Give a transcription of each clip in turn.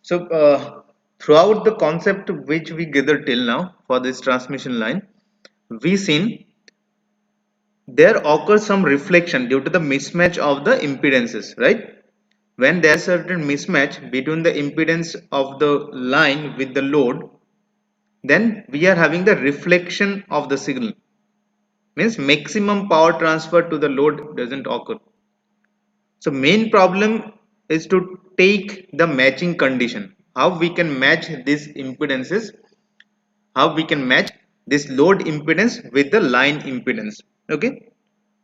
So, throughout the concept which we gathered till now for this transmission line, we seen there occurs some reflection due to the mismatch of the impedances, right? When there is certain mismatch between the impedance of the line with the load, then we are having the reflection of the signal. Means maximum power transfer to the load doesn't occur. So main problem is to take the matching condition. How we can match these impedances, how we can match this load impedance with the line impedance. Okay.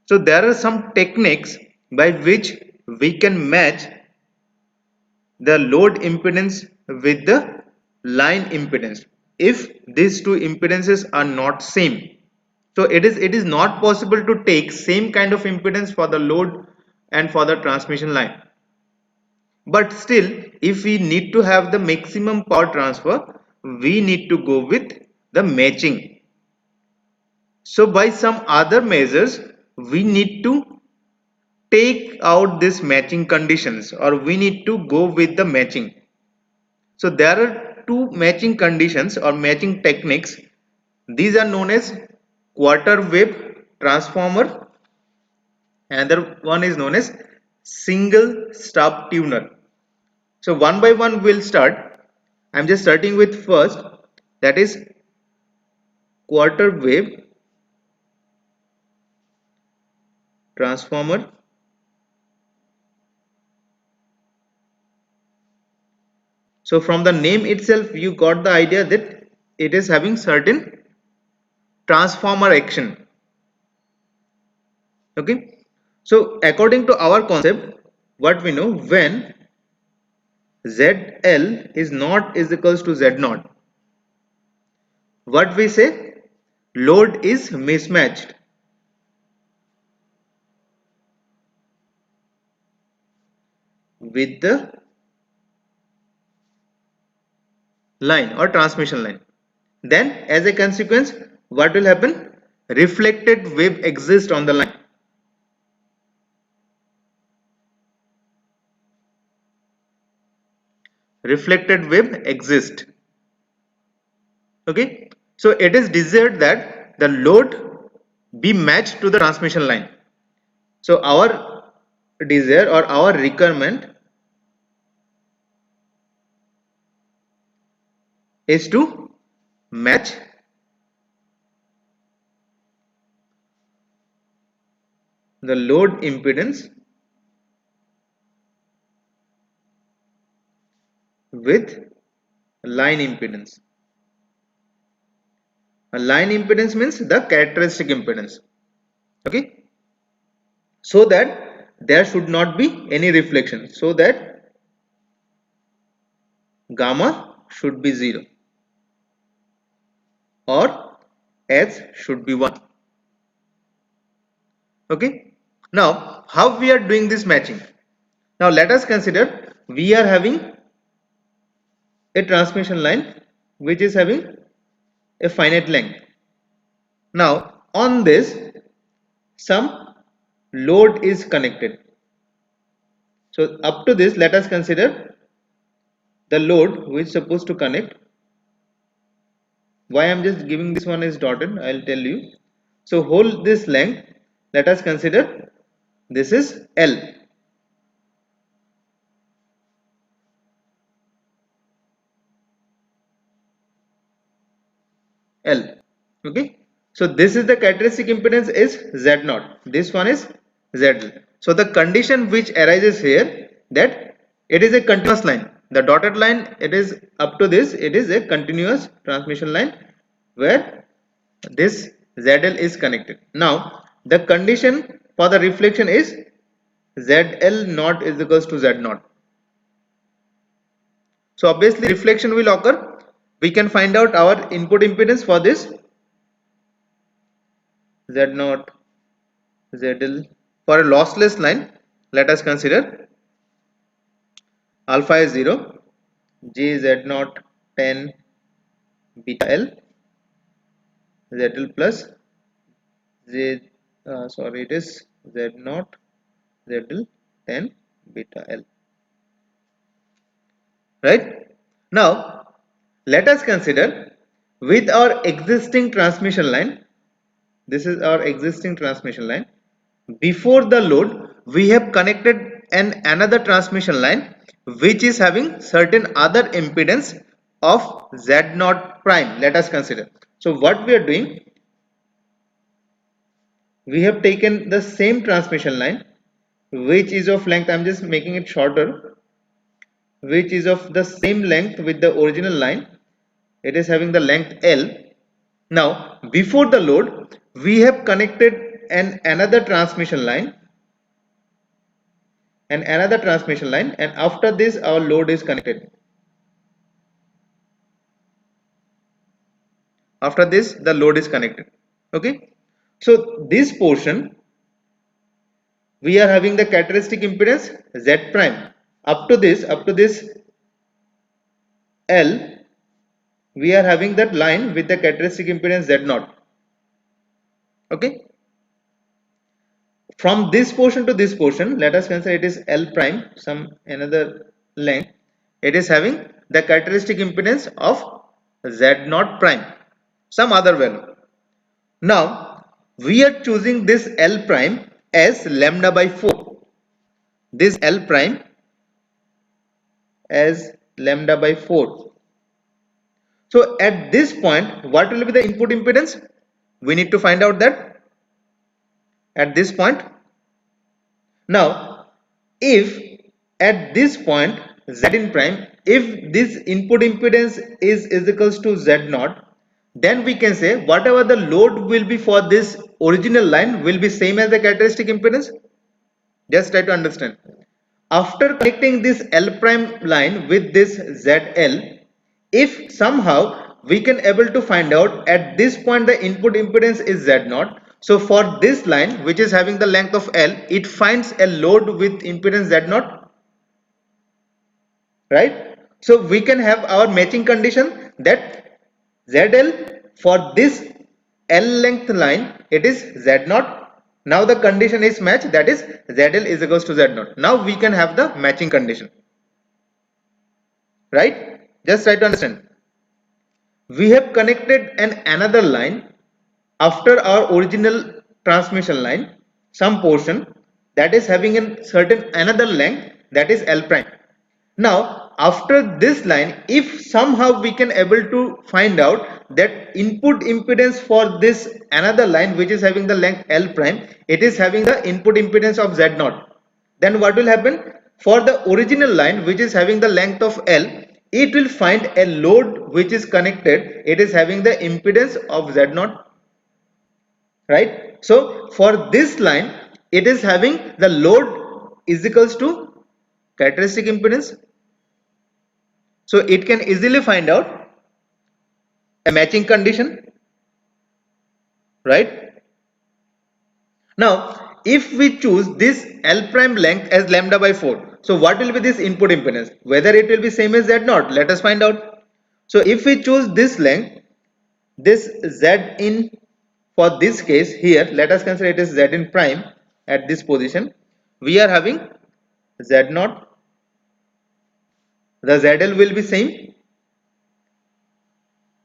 So there are some techniques by which we can match the load impedance with the line impedance if these two impedances are not same. So it is not possible to take same kind of impedance for the load and for the transmission line. But still, if we need to have the maximum power transfer, we need to go with the matching. So by some other measures, we need to take out this matching conditions, or we need to go with the matching. So there are two matching conditions or matching techniques. These are known as quarter wave transformer. Another one is known as single stub tuner. So one by one we'll start. I'm just starting with first, that is quarter wave transformer. So from the name itself you got the idea that it is having certain transformer action. Okay. So according to our concept, what we know, when ZL is not is equals to Z naught, what we say, load is mismatched with the line or transmission line. Then as a consequence, what will happen? Reflected wave exists on the line. Reflected wave exists. Okay. So it is desired that the load be matched to the transmission line. So our desire or our requirement is to match the load impedance with line impedance. A line impedance means the characteristic impedance. Okay. So that there should not be any reflection. So that gamma should be 0 or H should be 1. Okay. Now how we are doing this matching? Now let us consider we are having a transmission line which is having a finite length. Now on this some load is connected. So up to this let us consider the load which is supposed to connect. Why I'm just giving this one is dotted, I'll tell you. So hold this length, let us consider this is L. L. Okay. So this is the characteristic impedance is Z0. This one is ZL. So the condition which arises here, that it is a continuous line. The dotted line, it is up to this, it is a continuous transmission line where this ZL is connected. Now the condition for the reflection is ZL naught is equals to Z naught. So obviously reflection will occur. We can find out our input impedance for this Z naught ZL. For a lossless line, let us consider alpha is 0, J Z naught 10 beta L ZL plus J sorry, it is Z naught ZL 10 beta L, right? Now let us consider with our existing transmission line. This is our existing transmission line. Before the load, we have connected another transmission line which is having certain other impedance of Z0 prime. Let us consider. So what we are doing, we have taken the same transmission line which is of length, I am just making it shorter, which is of the same length with the original line. It is having the length L. Now before the load, we have connected another transmission line and after this our load is connected. After this the load is connected. Okay, so this portion we are having the characteristic impedance Z prime. Up to this L, we are having that line with the characteristic impedance Z0. Okay, from this portion to this portion, let us consider it is L prime, some another length. It is having the characteristic impedance of Z0 prime, some other value. Now we are choosing this L prime as lambda by 4. This L prime as lambda by 4. So at this point, what will be the input impedance? We need to find out that at this point. Now, if at this point Z in prime, if this input impedance is equals to Z0, then we can say whatever the load will be for this original line will be same as the characteristic impedance. Just try to understand. After connecting this L prime line with this ZL, if somehow we can able to find out at this point the input impedance is Z0, so for this line which is having the length of L, it finds a load with impedance Z0, right? So we can have our matching condition that ZL for this L length line, it is Z0. Now the condition is matched, that is ZL is equals to Z0. Now we can have the matching condition, right? Just try to understand. We have connected another line after our original transmission line, some portion that is having a certain another length, that is L prime. Now after this line, if somehow we can able to find out that input impedance for this another line which is having the length L prime, it is having the input impedance of Z0, then what will happen? For the original line which is having the length of L, it will find a load which is connected, it is having the impedance of Z0, right? So for this line, it is having the load is equals to characteristic impedance. So it can easily find out a matching condition, right? Now if we choose this L prime length as lambda by 4, so what will be this input impedance? Whether it will be same as Z0, let us find out. So if we choose this length, this Z in, for this case here, let us consider it is Z in prime at this position, we are having Z0, the ZL will be same,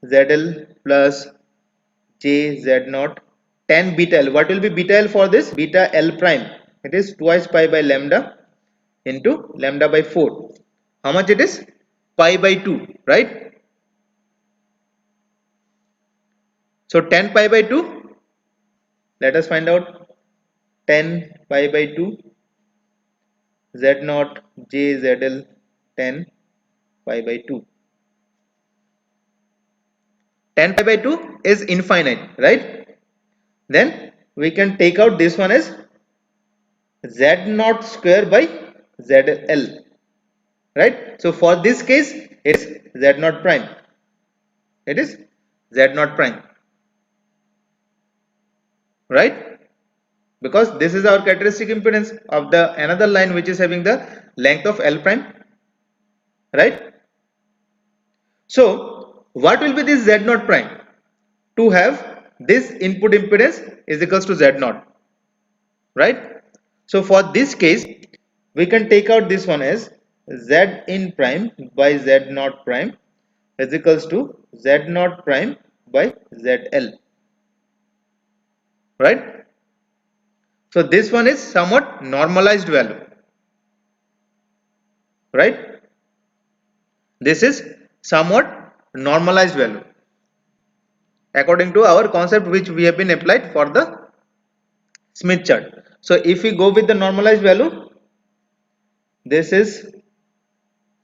ZL plus J Z0 tan beta L. What will be beta L for this? Beta L prime. It is twice pi by lambda into lambda by 4. How much it is? Pi by 2, right? So tan pi by 2, let us find out. Tan pi by 2 Z0 J ZL tan pi by 2. Tan pi by 2 is infinite, right? Then we can take out this one as Z0 square by ZL, right? So for this case, it is Z0 prime. It is Z0 prime, right? Because this is our characteristic impedance of the another line which is having the length of L prime, right? So what will be this Z0 prime? To have this input impedance is equals to Z0, right? So for this case, we can take out this one as Z in prime by Z naught prime is equals to Z naught prime by ZL, right? So this one is somewhat normalized value, right? This is somewhat normalized value according to our concept which we have been applied for the Smith chart. So if we go with the normalized value, this is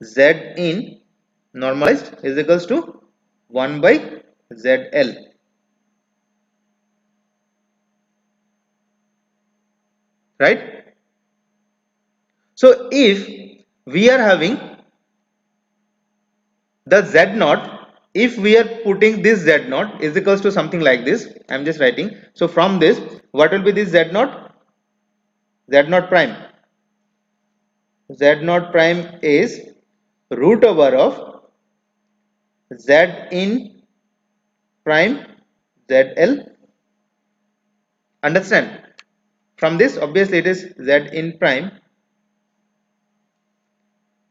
Z in normalized is equals to 1 by ZL, right? So if we are having the Z naught, if we are putting this Z naught is equals to something like this, I am just writing. So from this, what will be this Z naught? Z naught prime. Z naught prime is root over of Z in prime ZL. Understand? From this, obviously it is Z in prime.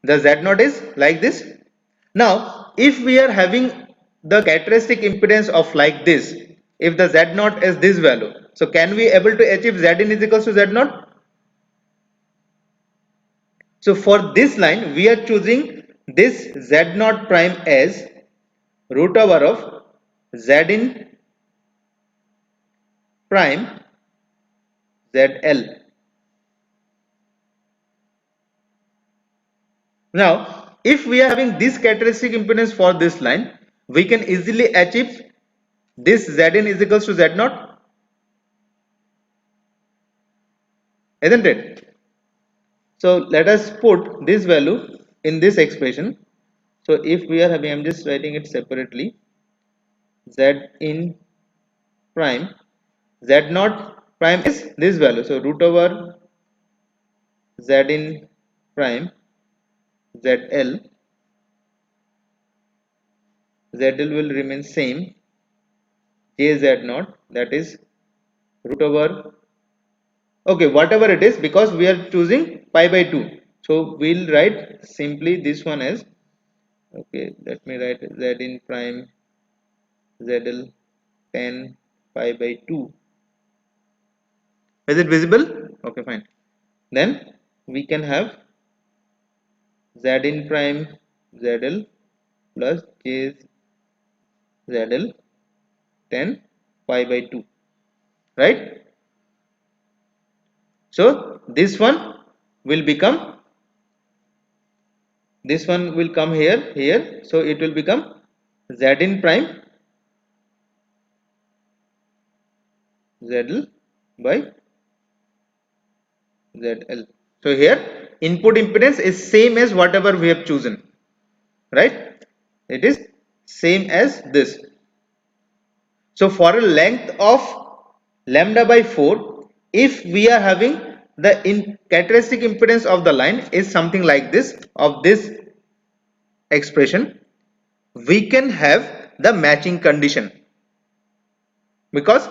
The Z naught is like this. Now, if we are having the characteristic impedance of like this, if the Z naught is this value, so can we able to achieve Z in is equals to Z naught? So for this line, we are choosing this Z naught prime as root over of Z in prime ZL. Now, if we are having this characteristic impedance for this line, we can easily achieve this Zn is equals to Z naught, isn't it? So let us put this value in this expression. So if we are having, I'm just writing it separately, Z in prime, Z naught prime is this value. So root over Z in prime ZL, ZL will remain same, JZ naught, that is root over, okay, whatever it is, because we are choosing pi by 2. So we'll write simply this one as, okay, let me write Z in prime ZL 10 pi by 2. Is it visible? Okay, fine. Then we can have Z in prime ZL plus J ZL 10 pi by 2, right? So this one will become, this one will come here, so it will become Z in prime ZL by ZL. So here input impedance is same as whatever we have chosen, right? It is same as this. So for a length of lambda by 4, if we are having the characteristic impedance of the line is something like this, of this expression, we can have the matching condition, because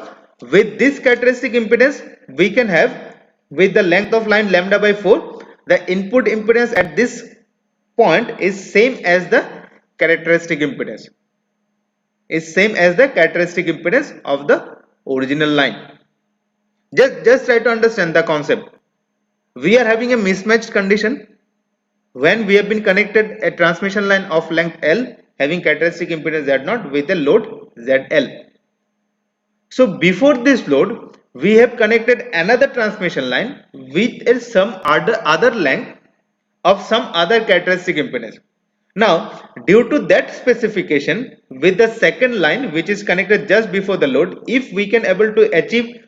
with this characteristic impedance we can have, with the length of line lambda by 4, the input impedance at this point is same as the characteristic impedance, of the original line. Just try to understand the concept. We are having a mismatched condition when we have been connected a transmission line of length L having characteristic impedance Z0 with a load ZL. So before this load, we have connected another transmission line with some other length of some other characteristic impedance. Now, due to that specification, with the second line which is connected just before the load, if we can able to achieve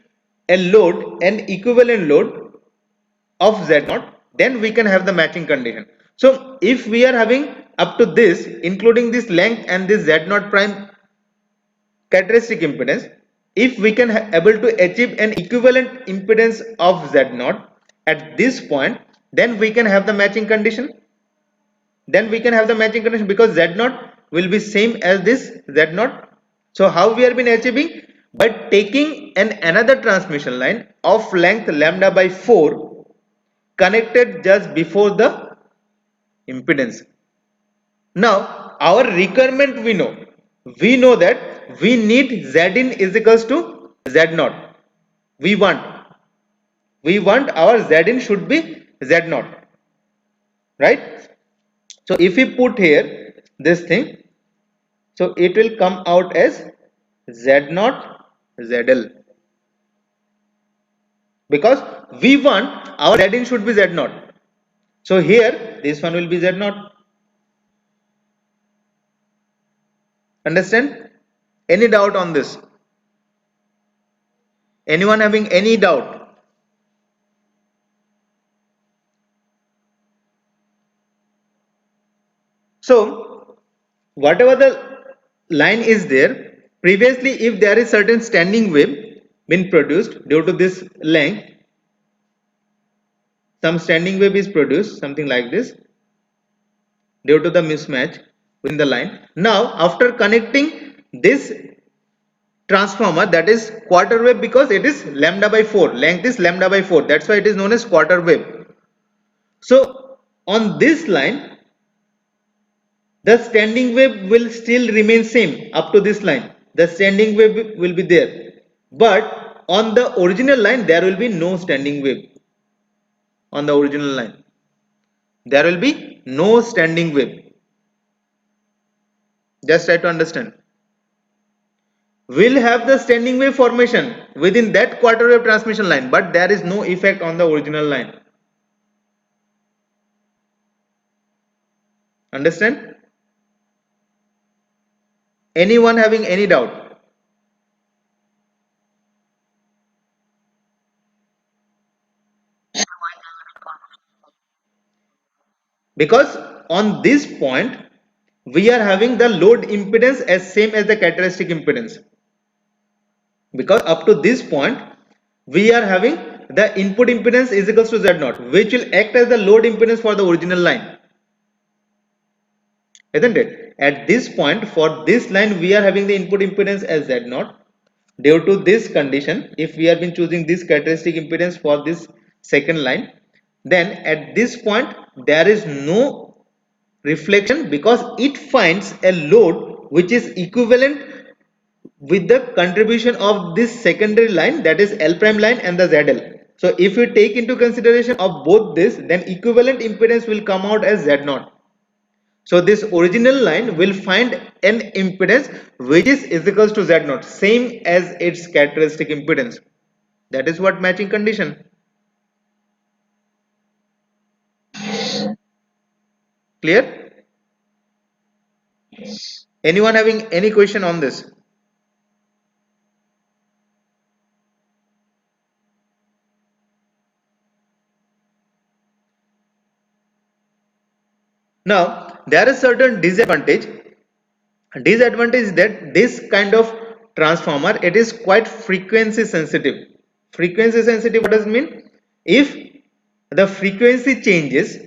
a load, an equivalent load of Z0, then we can have the matching condition. So if we are having up to this, including this length and this Z0 prime characteristic impedance, if we can able to achieve an equivalent impedance of Z0 at this point, then we can have the matching condition. Because Z0 will be same as this Z0. So how we are been achieving? By taking another transmission line of length lambda by 4 connected just before the impedance. Now our requirement we know that we need Zin is equals to Z0. We want our Zin should be Z0, right? So if we put here this thing, so it will come out as Z0 ZL, because we want our Zin should be Z0. So here this one will be Z0. Understand? Any doubt on this? Anyone having any doubt? So whatever the line is there, previously if there is certain standing wave been produced due to this length, some standing wave is produced, something like this, due to the mismatch within the line. Now after connecting this transformer, that is quarter wave, because it is lambda by 4, length is lambda by 4, that's why it is known as quarter wave. So on this line the standing wave will still remain same up to this line, the standing wave will be there, but on the original line there will be no standing wave. On the original line there will be no standing wave. Just try to understand. Will have the standing wave formation within that quarter wave transmission line, but there is no effect on the original line. Understand? Anyone having any doubt? Because on this point we are having the load impedance as same as the characteristic impedance, because up to this point we are having the input impedance is equals to Z0, which will act as the load impedance for the original line, isn't it? At this point for this line we are having the input impedance as Z0. Due to this condition, if we have been choosing this characteristic impedance for this second line, then at this point there is no reflection, because it finds a load which is equivalent with the contribution of this secondary line, that is L prime line and the ZL. So if we take into consideration of both this, then equivalent impedance will come out as Z0. So this original line will find an impedance which is equals to Z0, same as its characteristic impedance. That is what matching condition. Clear? Anyone having any question on this? Now there is certain disadvantage. Disadvantage is that this kind of transformer, it is quite frequency sensitive. Frequency sensitive, what does it mean? If the frequency changes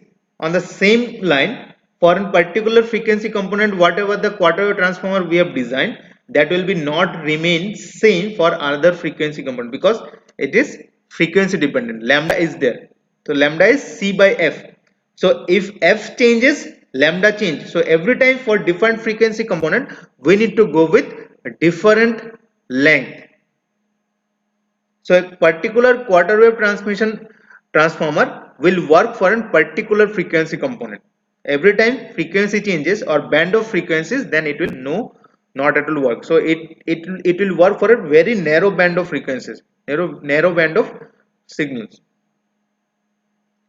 on the same line for a particular frequency component, whatever the quarter wave transformer we have designed, that will be not remain same for another frequency component, because it is frequency dependent. Lambda is there, so lambda is C by F. So if F changes, lambda change. So every time for different frequency component we need to go with a different length. So a particular quarter wave transmission transformer will work for a particular frequency component. Every time frequency changes or band of frequencies, then it will not at all work. So it will work for a very narrow band of frequencies, narrow band of signals,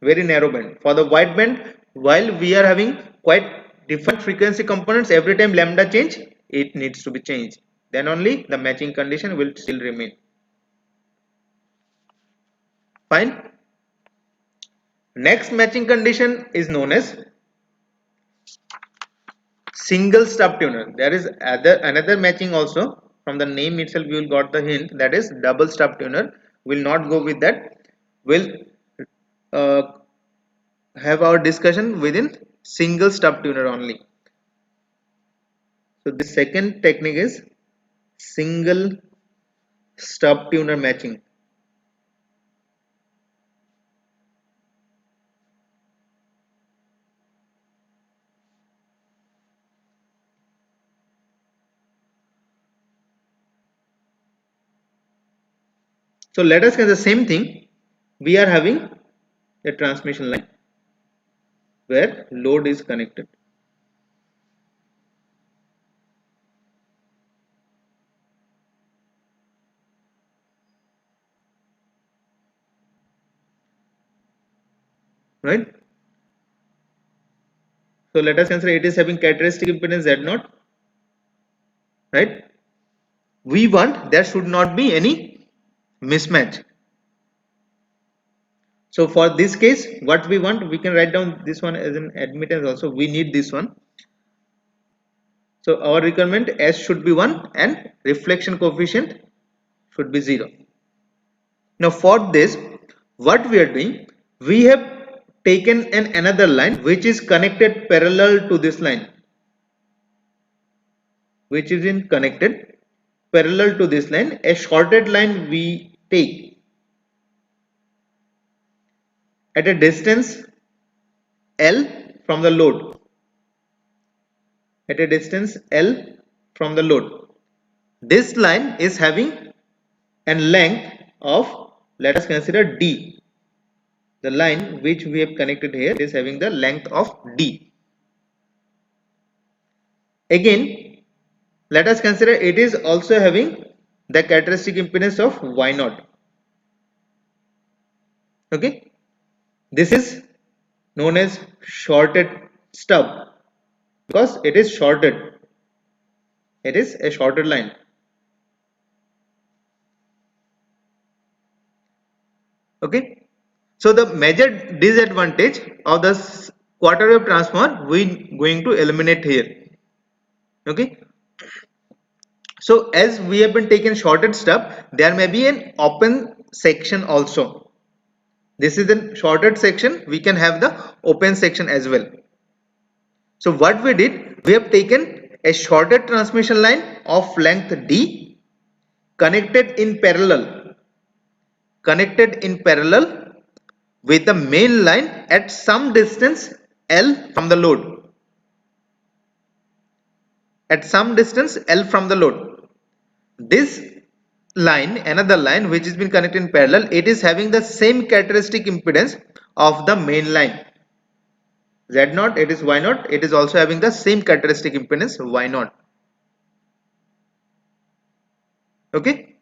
very narrow band. For the wide band, while we are having quite different frequency components, every time lambda change, it needs to be changed. Then only the matching condition will still remain. Fine. Next matching condition is known as single stub tuner. There is another matching also. From the name itself you will got the hint, that is double stub tuner. Will not go with that. Will uh, have our discussion within single stub tuner only. So the second technique is single stub tuner matching. So let us consider the same thing. We are having a transmission line where load is connected. Right? So let us consider it is having characteristic impedance Z0. Right? We want there should not be any mismatch. So for this case, what we want, we can write down this one as an admittance also. We need this one. So our requirement S should be 1 and reflection coefficient should be 0. Now for this, what we are doing, we have taken another line which is connected parallel to this line, which is in connected parallel to this line. A shorted line we take at a distance L from the load, at a distance L from the load. This line is having a length of, let us consider D. The line which we have connected here is having the length of D. Again, let us consider it is also having the characteristic impedance of Y0. Okay, this is known as shorted stub because it is shorted. It is a shorted line. Okay, so the major disadvantage of the quarter wave transformer we going to eliminate here. Okay, so as we have been taken shorted stub, there may be an open section also. This is a shorted section. We can have the open section as well. So what we did, we have taken a shorted transmission line of length D connected in parallel with the main line at some distance L from the load. At some distance L from the load. This line, another line which has been connected in parallel, it is having the same characteristic impedance of the main line. Z0, it is Y0, it is also having the same characteristic impedance Y0. Okay.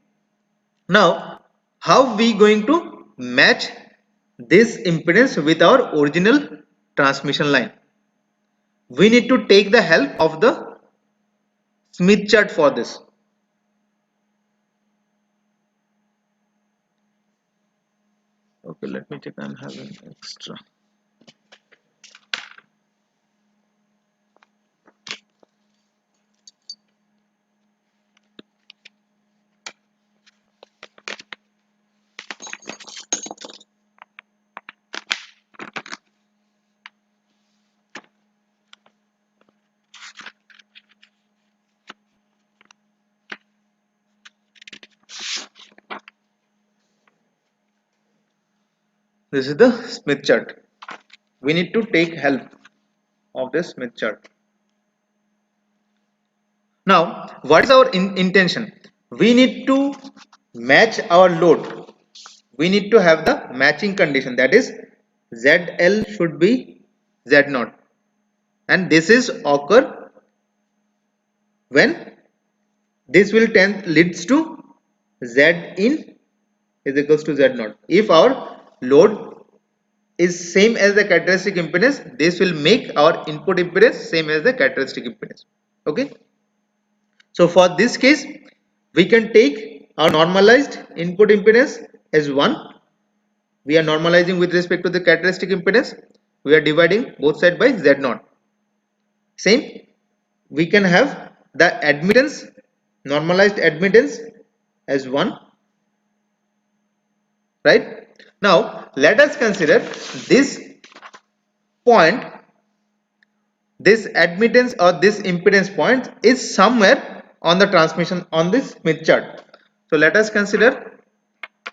Now, how we going to match this impedance with our original transmission line? We need to take the help of the Smith chart for this. Okay, let me check. I'm having extra. This is the Smith chart. We need to take help of this Smith chart. Now, what is our intention? We need to match our load. We need to have the matching condition, that is ZL should be Z0, and this is occur when this will leads to Z in is equals to Z0. If our load is same as the characteristic impedance, this will make our input impedance same as the characteristic impedance. Okay, so for this case we can take our normalized input impedance as 1. We are normalizing with respect to the characteristic impedance. We are dividing both sides by Z0. Same, we can have the admittance, normalized admittance as 1. Right? Now let us consider this point, this admittance or this impedance point is somewhere on the transmission on this Smith chart. So let us consider,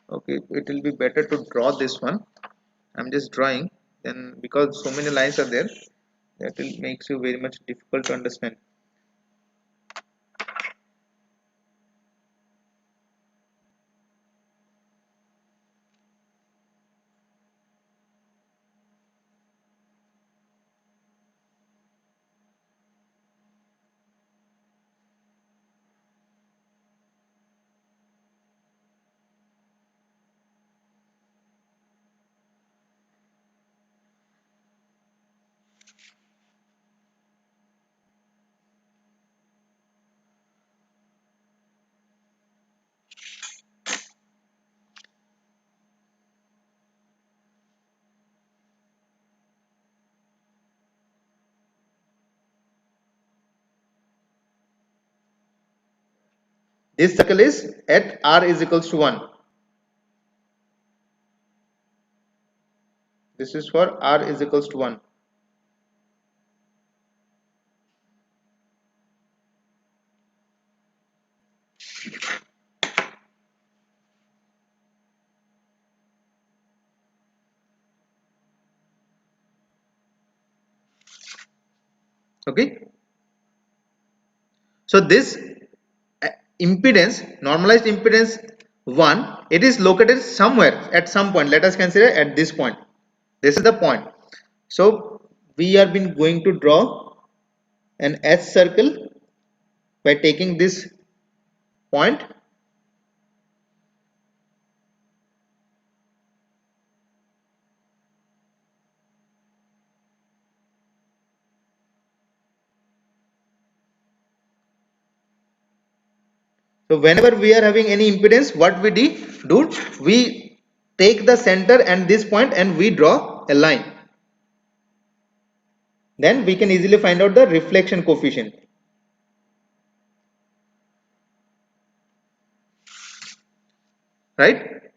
okay, it will be better to draw this one. I'm just drawing, then because so many lines are there, that will makes you very much difficult to understand. This circle is at r is equals to 1. This is for r is equals to 1. Okay. So this impedance, normalized impedance 1, it is located somewhere at some point. Let us consider at this point. This is the point. So we are been going to draw an S circle by taking this point. So whenever we are having any impedance, what we do, we take the center and this point and we draw a line. Then we can easily find out the reflection coefficient. Right?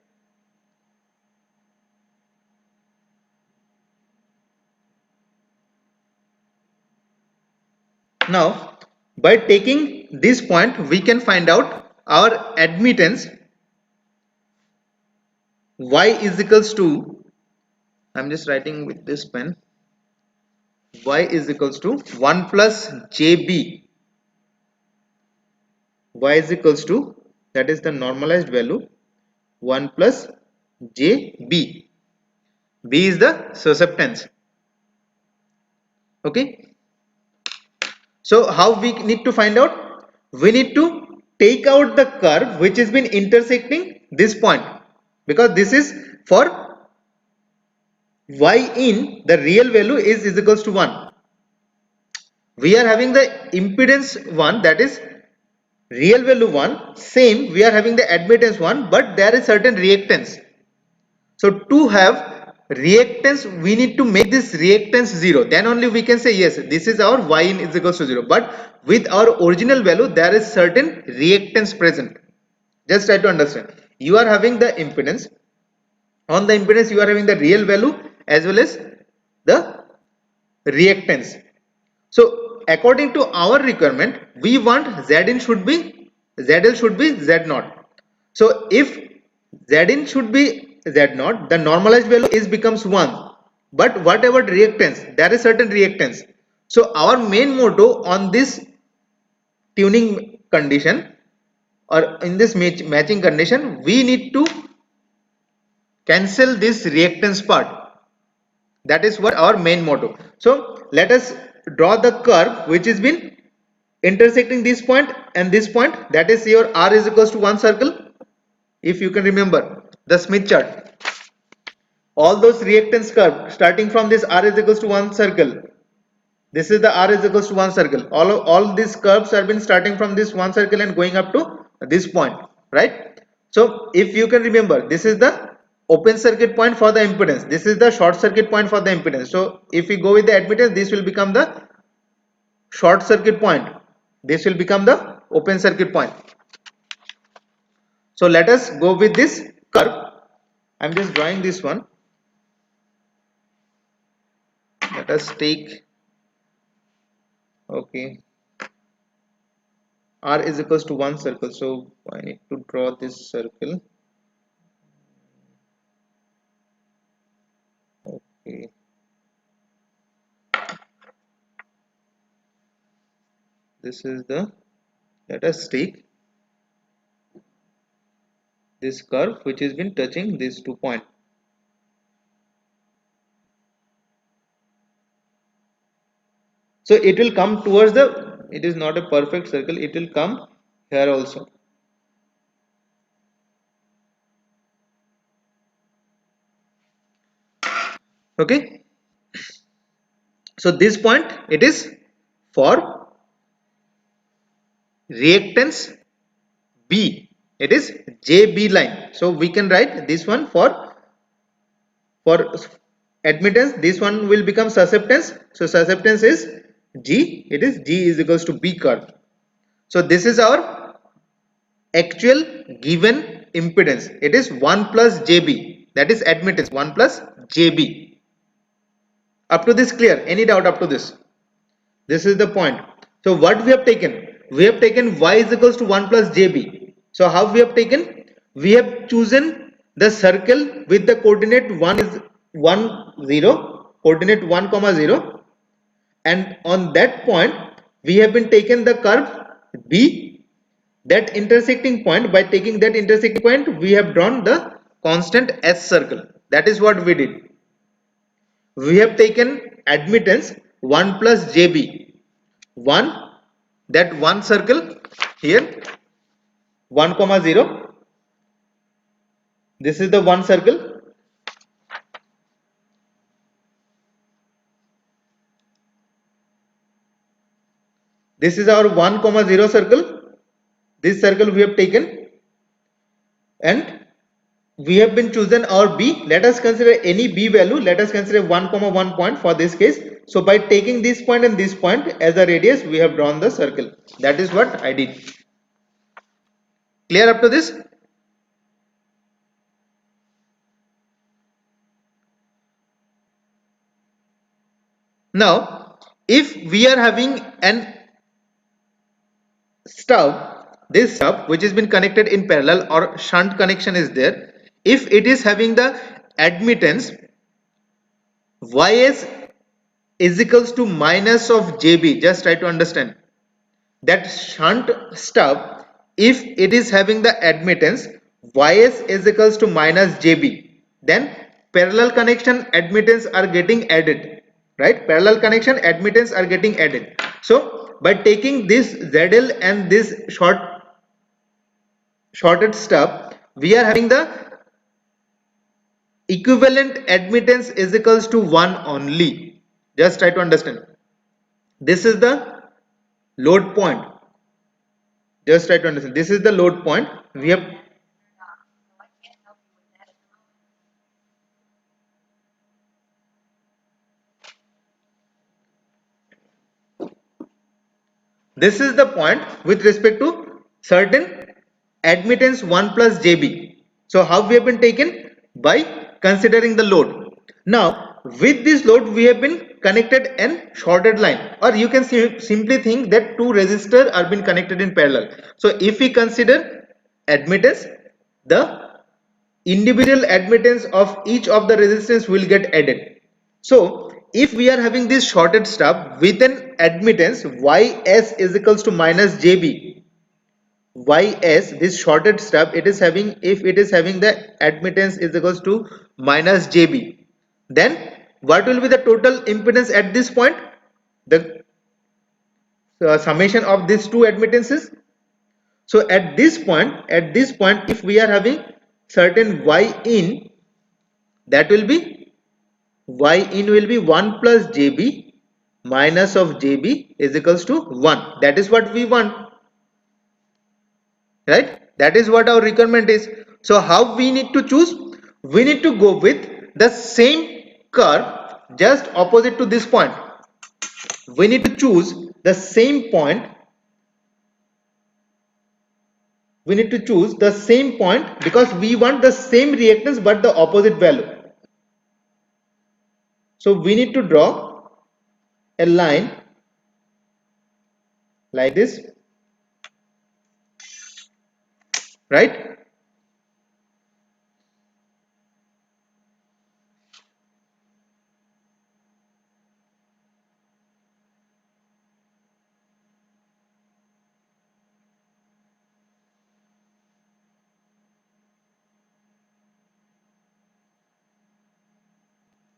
Now, by taking this point, we can find out our admittance y is equals to, I'm just writing with this pen, y is equals to 1 plus jb. Y is equals to, that is the normalized value, 1 plus jb. B is the susceptance. Okay. So how we need to find out? We need to take out the curve which has been intersecting this point, because this is for y in the real value is equals to 1. We are having the impedance 1, that is real value 1. Same, we are having the admittance 1, but there is certain reactance. So to have reactance, we need to make this reactance 0. Then only we can say yes, this is our y in is equals to 0. But with our original value, there is certain reactance present. Just try to understand. You are having the impedance. On the impedance, you are having the real value as well as the reactance. So according to our requirement, we want Zin should be, ZL should be Z0. So if Zin should be Z0, the normalized value is becomes 1. But whatever reactance, there is certain reactance. So our main motto on this tuning condition or in this matching condition, we need to cancel this reactance part. That is what our main motto. So let us draw the curve which has been intersecting this point and this point, that is your r is equals to 1 circle. If you can remember the Smith chart, all those reactance curve starting from this r is equals to 1 circle, this is the r is equals to 1 circle, all these curves have been starting from this 1 circle and going up to this point, right? So if you can remember, this is the open circuit point for the impedance, this is the short circuit point for the impedance. So if we go with the admittance, this will become the short circuit point, this will become the open circuit point. So let us go with this curve. I'm just drawing this one. Let us take, okay, r is equals to 1 circle, so I need to draw this circle. Okay, this is the, let us take this curve which has been touching these 2 points. So it will come towards the, it is not a perfect circle, it will come here also. Okay, so this point, it is for reactance B, it is JB line. So we can write this one for admittance, this one will become susceptance. So susceptance is G, it is G is equals to B curve. So this is our actual given impedance. It is 1 plus JB, that is admittance 1 plus JB. Up to this clear? Any doubt up to this? This is the point. So what we have taken? We have taken y is equals to 1 plus JB. So how we have taken? We have chosen the circle with the coordinate 1 is 1 0, coordinate 1 comma 0, and on that point we have been taken the curve B, that intersecting point. By taking that intersecting point, we have drawn the constant S circle. That is what we did. We have taken admittance 1 plus JB, 1, that one circle here 1 comma 0, this is the one circle, this is our 1 comma 0 circle, this circle we have taken, and we have been chosen our B. Let us consider any B value. Let us consider 1 comma 1 point for this case. So by taking this point and this point as a radius, we have drawn the circle. That is what I did. Clear up to this? Now if we are having an stub, this stub which has been connected in parallel or shunt connection is there, if it is having the admittance ys is equals to minus of JB, just try to understand that shunt stub, if it is having the admittance ys is equals to minus JB, then parallel connection admittance are getting added, right? Parallel connection admittance are getting added. So by taking this ZL and this shorted stub, we are having the equivalent admittance is equals to 1 only. Just try to understand. This is the load point. Just try to understand. This is the load point. We have this is the point with respect to certain admittance 1 plus JB. So how we have been taken? By considering the load. Now with this load we have been connected an shorted line, or you can simply think that two resistors are being connected in parallel. So if we consider admittance, the individual admittance of each of the resistance will get added. So if we are having this shorted stub with an admittance ys is equals to minus JB, ys, this shorted stub, it is having, if it is having the admittance is equals to minus JB, then what will be the total impedance at this point? The summation of these two admittances. So at this point, if we are having certain y in, that will be y in will be 1 plus JB minus of JB is equals to 1. That is what we want, right? That is what our requirement is. So how we need to choose? We need to go with the same curve just opposite to this point. We need to choose the same point. We need to choose the same point because we want the same reactance but the opposite value. So we need to draw a line like this, right?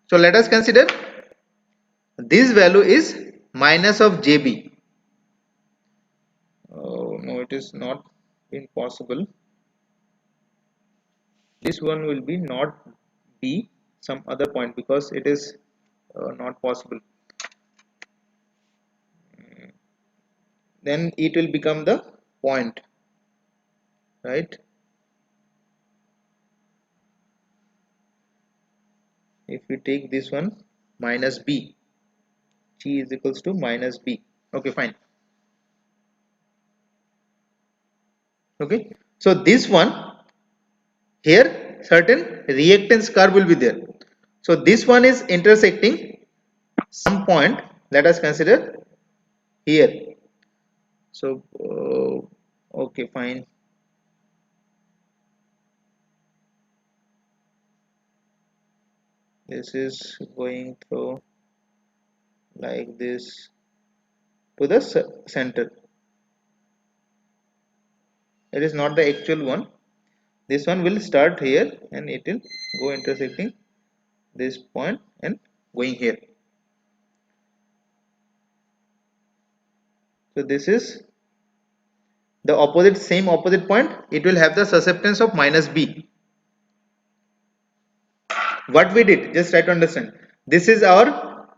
So let us consider this value is minus of JB. Oh no, it is not been possible. This one will be not be some other point because it is not possible. Then it will become the point, right? If we take this one minus B, G is equals to minus B. Okay, fine. Okay, So this one here certain reactance curve will be there. So this one is intersecting some point, let us consider here. So okay, fine. This is going through like this to the center. It is not the actual one. This one will start here and it will go intersecting this point and going here. So this is the opposite, same opposite point. It will have the susceptance of minus B. What we did, just try to understand. This is our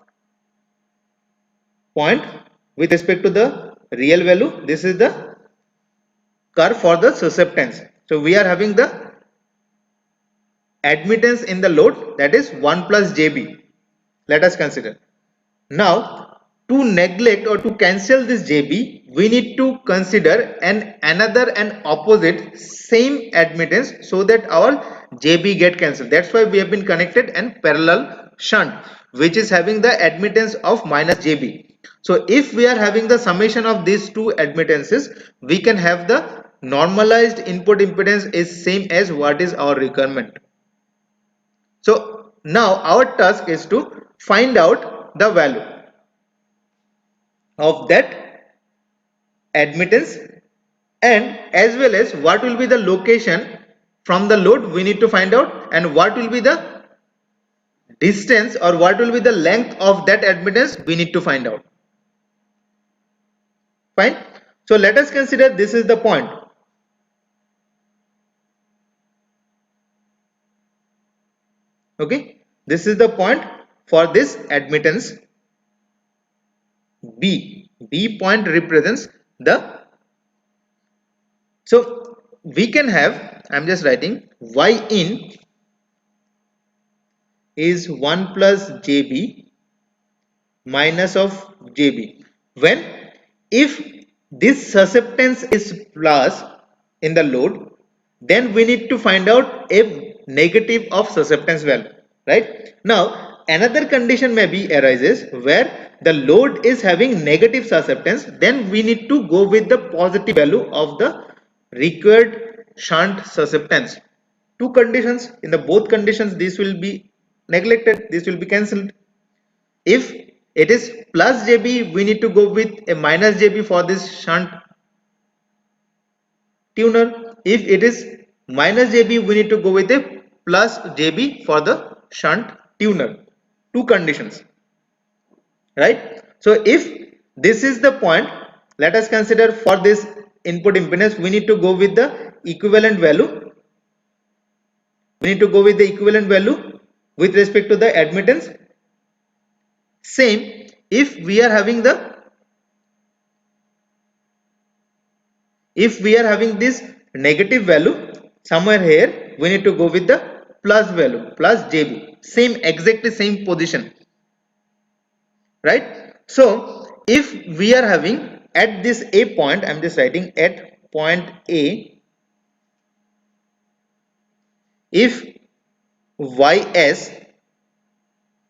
point with respect to the real value. This is the curve for the susceptance. So we are having the admittance in the load, that is 1 plus JB. Let us consider. Now to neglect or to cancel this JB, we need to consider another and opposite same admittance so that our JB get cancelled. That's why we have been connected and parallel shunt, which is having the admittance of minus JB. So if we are having the summation of these two admittances, we can have the normalized input impedance is same as what is our requirement. So now our task is to find out the value of that admittance, and as well as what will be the location from the load we need to find out, and what will be the distance or what will be the length of that admittance we need to find out. Fine. So let us consider this is the point. Okay, this is the point for this admittance B. B point represents the, so we can have, I'm just writing Y in is 1 plus JB minus of JB. When if this susceptance is plus in the load, then we need to find out a negative of susceptance value, right? Now another condition may be arises where the load is having negative susceptance, then we need to go with the positive value of the required shunt susceptance. Two conditions, in the both conditions this will be neglected, this will be cancelled. If it is plus JB, we need to go with a minus JB for this shunt tuner. If it is minus JB, we need to go with a plus JB for the shunt tuner. Two conditions, right? So if this is the point, let us consider for this input impedance, we need to go with the equivalent value. We need to go with the equivalent value with respect to the admittance. Same, if we are having this negative value somewhere here, we need to go with the plus value, plus JB. Same, exactly same position, right? So if we are having at this A point, I'm just writing at point A, if ys,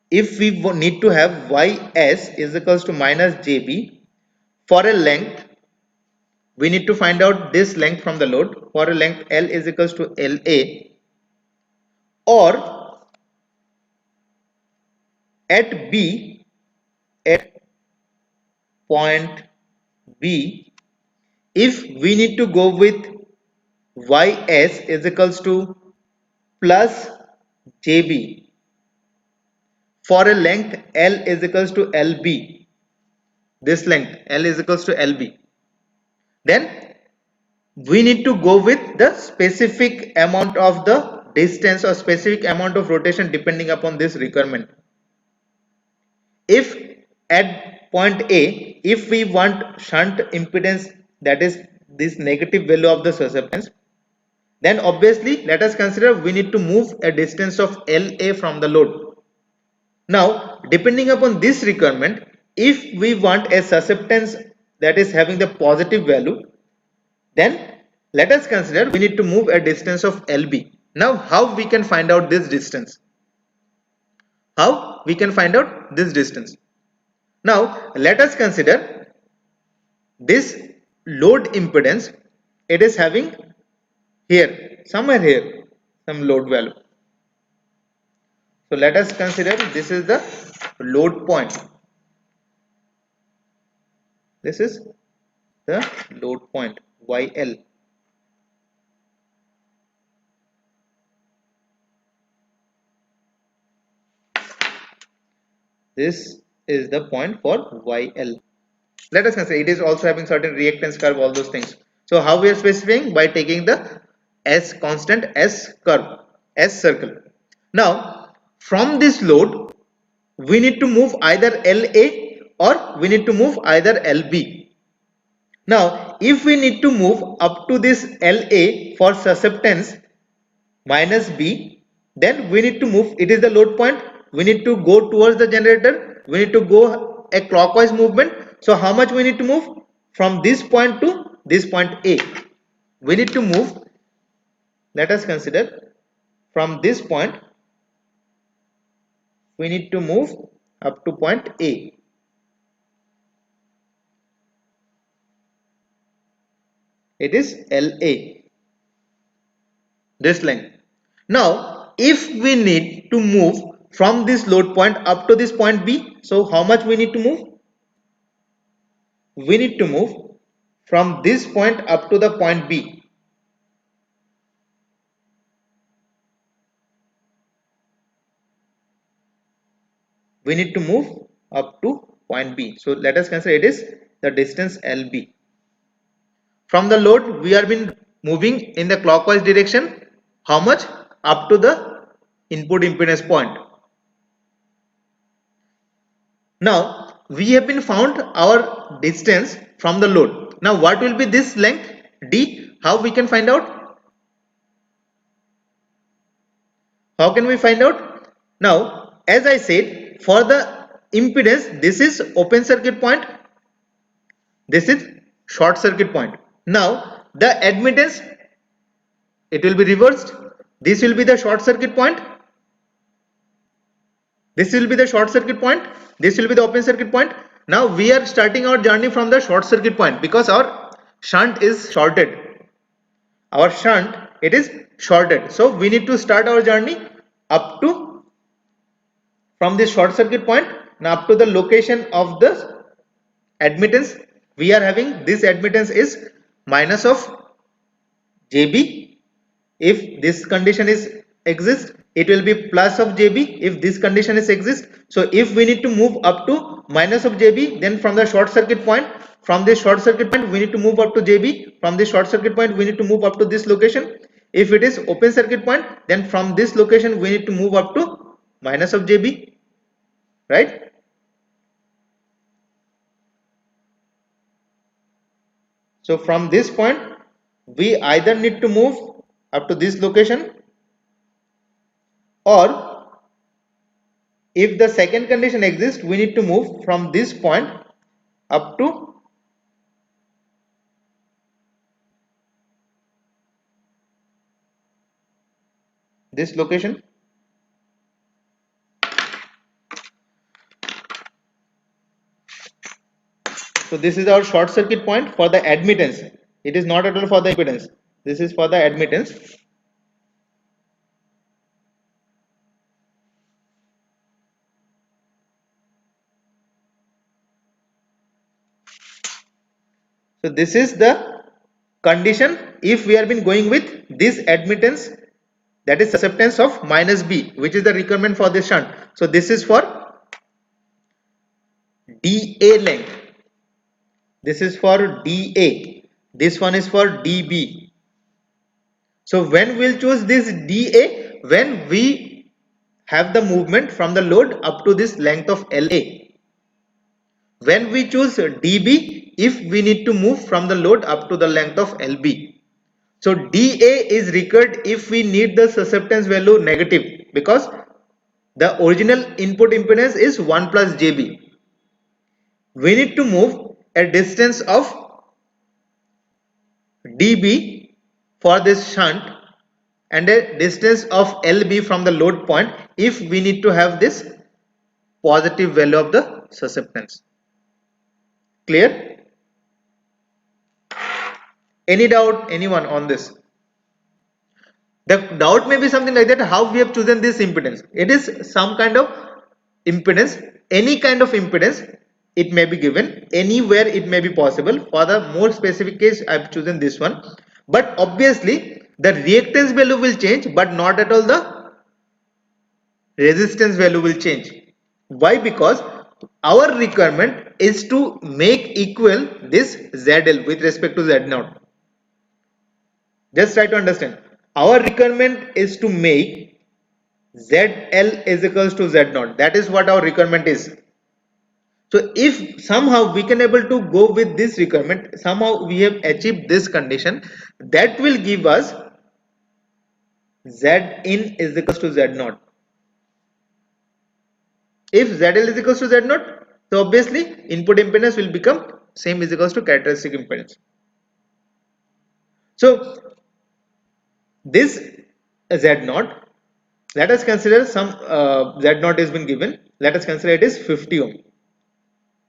if we need to have ys is equals to minus JB for a length, we need to find out this length from the load for a length L is equals to LA, or at B, at point B, if we need to go with ys is equals to plus JB for a length L is equals to LB, this length L is equals to LB, then we need to go with the specific amount of the distance or specific amount of rotation depending upon this requirement. If at point A, if we want shunt impedance, that is this negative value of the susceptance, then obviously let us consider we need to move a distance of LA from the load. Now depending upon this requirement, if we want a susceptance that is having the positive value, then Let us consider we need to move a distance of LB. Now how we can find out this distance? How we can find out this distance? Now let us consider this load impedance. It is having here, somewhere here, some load value. So let us consider this is the load point. This is the load point YL. This is the point for YL. Let us consider it is also having certain reactance curve, all those things. So how we are specifying? By taking the S constant, S curve, S circle. Now from this load we need to move either LA or we need to move either LB. Now if we need to move up to this LA for susceptance minus B, then we need to move, it is the load point, we need to go towards the generator, we need to go a clockwise movement. So how much we need to move? From this point to this point A, we need to move, let us consider, from this point we need to move up to point A. It is LA, this length. Now if we need to move from this load point up to this point B, so how much we need to move? We need to move from this point up to the point B. We need to move up to point B. So let us consider it is the distance LB. From the load we are been moving in the clockwise direction. How much? Up to the input impedance point. Now we have been found our distance from the load. Now what will be this length D? How we can find out? How can we find out? Now as I said, for the impedance this is open circuit point, this is short circuit point. Now the admittance, it will be reversed. This will be the short circuit point, this will be the short circuit point, this will be the open circuit point. Now we are starting our journey from the short circuit point because our shunt is shorted. Our shunt, it is shorted. So we need to start our journey up to, from this short circuit point, now up to the location of the admittance. We are having this admittance is minus of JB. If this condition is exist, it will be plus of JB if this condition is exist. So if we need to move up to minus of JB, then from the short circuit point, from this short circuit point we need to move up to JB. From this short circuit point we need to move up to this location. If it is open circuit point, then from this location we need to move up to minus of JB, right? So from this point we either need to move up to this location, or if the second condition exists we need to move from this point up to this location. So this is our short circuit point for the admittance. It is not at all for the impedance. This is for the admittance. So this is the condition if we have been going with this admittance, that is susceptance of minus B, which is the requirement for this shunt. So this is for DA length. This is for DA. This one is for DB. So when we'll choose this DA, when we have the movement from the load up to this length of LA. When we choose DB, if we need to move from the load up to the length of LB. So DA is required if we need the susceptance value negative, because the original input impedance is 1 plus JB. We need to move a distance of DB for this shunt and a distance of LB from the load point if we need to have this positive value of the susceptance. Clear? Any doubt, anyone on this? The doubt may be something like that, how we have chosen this impedance. It is some kind of impedance, any kind of impedance it may be given, anywhere it may be possible. For the more specific case I have chosen this one, but obviously the reactance value will change, but not at all the resistance value will change. Why? Because our requirement is to make equal this ZL with respect to Z0. Just try to understand. Our requirement is to make ZL is equals to Z0. That is what our requirement is. So if somehow we can able to go with this requirement, somehow we have achieved this condition, that will give us Z in is equals to Z0. If ZL is equals to Z0, so obviously input impedance will become same is equals to characteristic impedance. So this Z0, let us consider some Z0 has been given. Let us consider it is 50 ohm.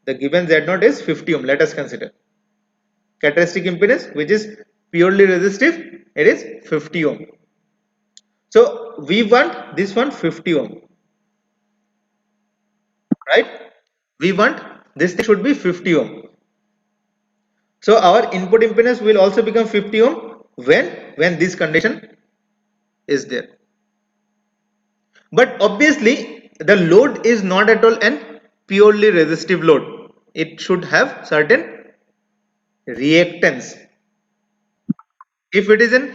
The given Z0 is 50 ohm. Let us consider characteristic impedance, which is purely resistive. It is 50 ohm. So we want this one 50 ohm, right? We want this thing should be 50 ohm. So our input impedance will also become 50 ohm when this condition is there. But obviously the load is not at all an purely resistive load. It should have certain reactance. If it is an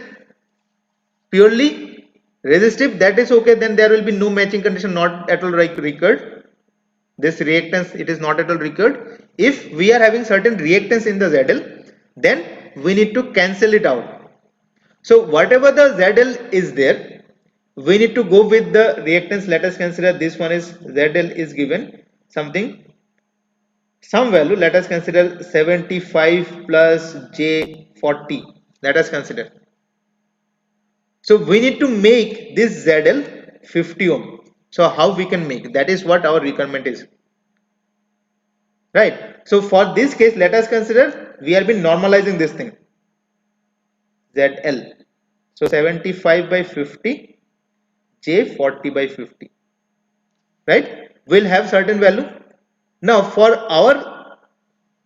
purely resistive, that is okay, then there will be no matching condition not at all required. This reactance, it is not at all required. If we are having certain reactance in the ZL, then we need to cancel it out. So whatever the ZL is there, we need to go with the reactance. Let us consider this one is ZL is given something, some value. Let us consider 75 plus J40. Let us consider. So we need to make this ZL 50 ohm. So how we can make? That is what our requirement is. Right. So for this case, let us consider we have been normalizing this thing. ZL. So 75 by 50, J40 by 50. Right. We'll have certain value. Now for our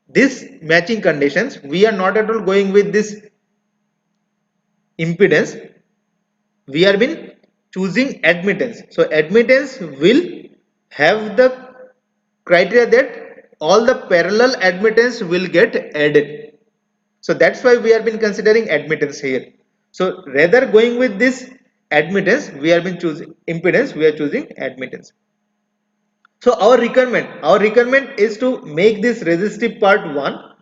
this matching conditions, we are not at all going with this impedance. We are been choosing admittance. So admittance will have the criteria that all the parallel admittance will get added. So that's why we have been considering admittance here. So rather going with this admittance, we have been choosing impedance, we are choosing admittance. So our requirement is to make this resistive part 1,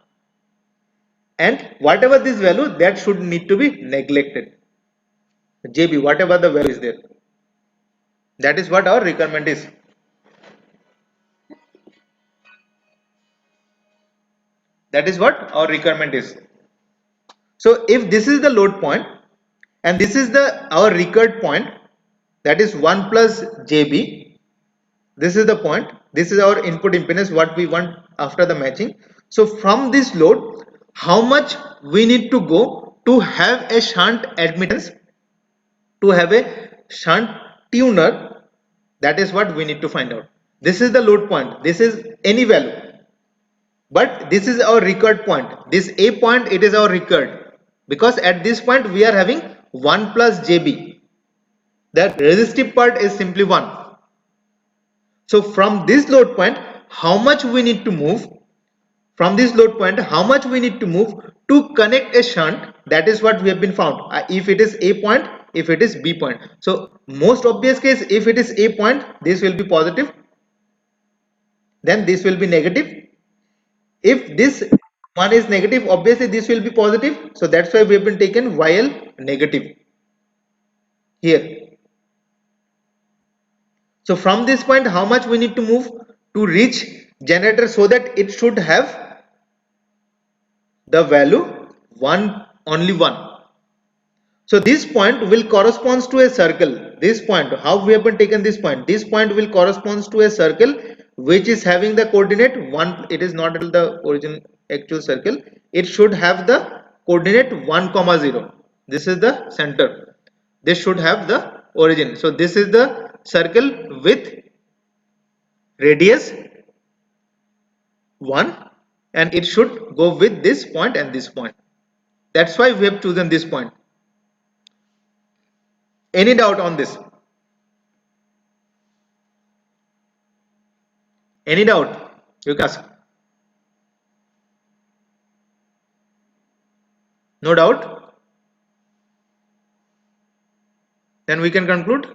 and whatever this value, that should need to be neglected. JB, whatever the value is there, that is what our requirement is. That is what our requirement is. So if this is the load point and this is the our required point, that is 1 plus JB, this is the point, this is our input impedance what we want after the matching. So from this load, how much we need to go to have a shunt admittance, to have a shunt tuner, that is what we need to find out. This is the load point, this is any value, but this is our required point. This A point, it is our required, because at this point we are having 1 plus JB. The resistive part is simply 1. So from this load point, how much we need to move? From this load point, how much we need to move to connect a shunt? That is what we have been found. If it is A point, if it is B point. So most obvious case, if it is A point, this will be positive. Then this will be negative. If this one is negative, obviously this will be positive. So that's why we have been taken YL negative here. So from this point, how much we need to move to reach generator so that it should have the value 1, only 1. So this point will corresponds to a circle. This point, how we have been taken this point? This point will corresponds to a circle which is having the coordinate 1. It is not the origin actual circle. It should have the coordinate 1 comma 0. This is the center. This should have the origin. So this is the circle with radius 1, and it should go with this point and this point. That's why we have chosen this point. Any doubt on this? Any doubt? You can ask. No doubt? Then we can conclude.